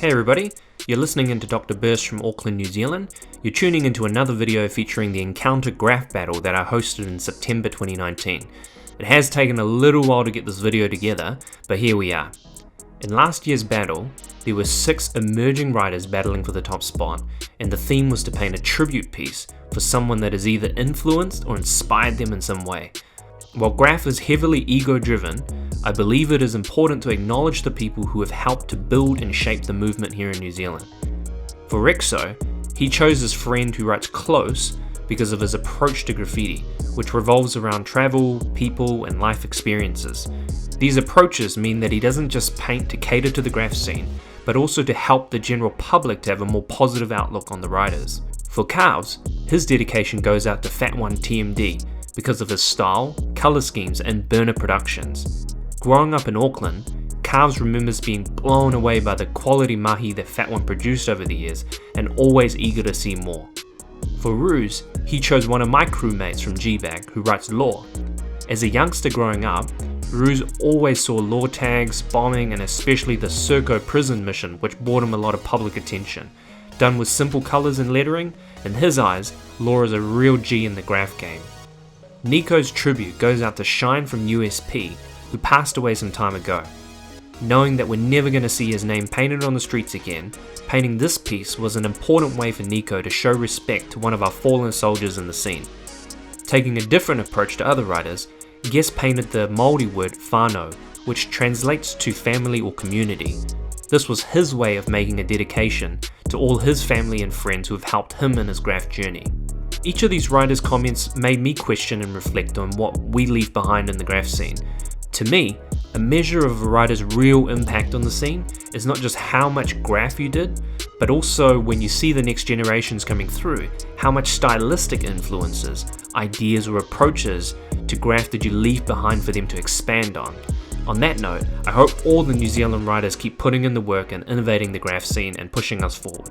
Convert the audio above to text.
Hey everybody, you're listening into Dr. Berst from Auckland, New Zealand. You're tuning into another video featuring the Encounter Graph Battle that I hosted in September 2019. It has taken a little while to get this video together, but here we are. In last year's battle, there were 6 emerging writers battling for the top spot, and the theme was to paint a tribute piece for someone that has either influenced or inspired them in some way. While Graph is heavily ego-driven, I believe it is important to acknowledge the people who have helped to build and shape the movement here in New Zealand. For Rekso, he chose his friend who writes close because of his approach to graffiti, which revolves around travel, people, and life experiences. These approaches mean that he doesn't just paint to cater to the graph scene, but also to help the general public to have a more positive outlook on the writers. For Karvs, his dedication goes out to Fat One TMD because of his style, colour schemes, and burner productions. Growing up in Auckland, Karvs remembers being blown away by the quality mahi that Fat One produced over the years and always eager to see more. For Rews, he chose one of my crewmates from G-Bag who writes law. As a youngster growing up, Rews always saw law tags, bombing, and especially the Serco prison mission, which brought him a lot of public attention. Done with simple colours and lettering, in his eyes, law is a real G in the graph game. Neko's tribute goes out to Shine from USP, who passed away some time ago. Knowing that we're never going to see his name painted on the streets again, painting this piece was an important way for Neko to show respect to one of our fallen soldiers in the scene. Taking a different approach to other writers, Ghest painted the Māori word whānau, which translates to family or community. This was his way of making a dedication to all his family and friends who have helped him in his graph journey. Each of these writers' comments made me question and reflect on what we leave behind in the graph scene. To me, a measure of a writer's real impact on the scene is not just how much graph you did, but also when you see the next generations coming through, how much stylistic influences, ideas or approaches to graph did you leave behind for them to expand on. On that note, I hope all the New Zealand writers keep putting in the work and innovating the graph scene and pushing us forward.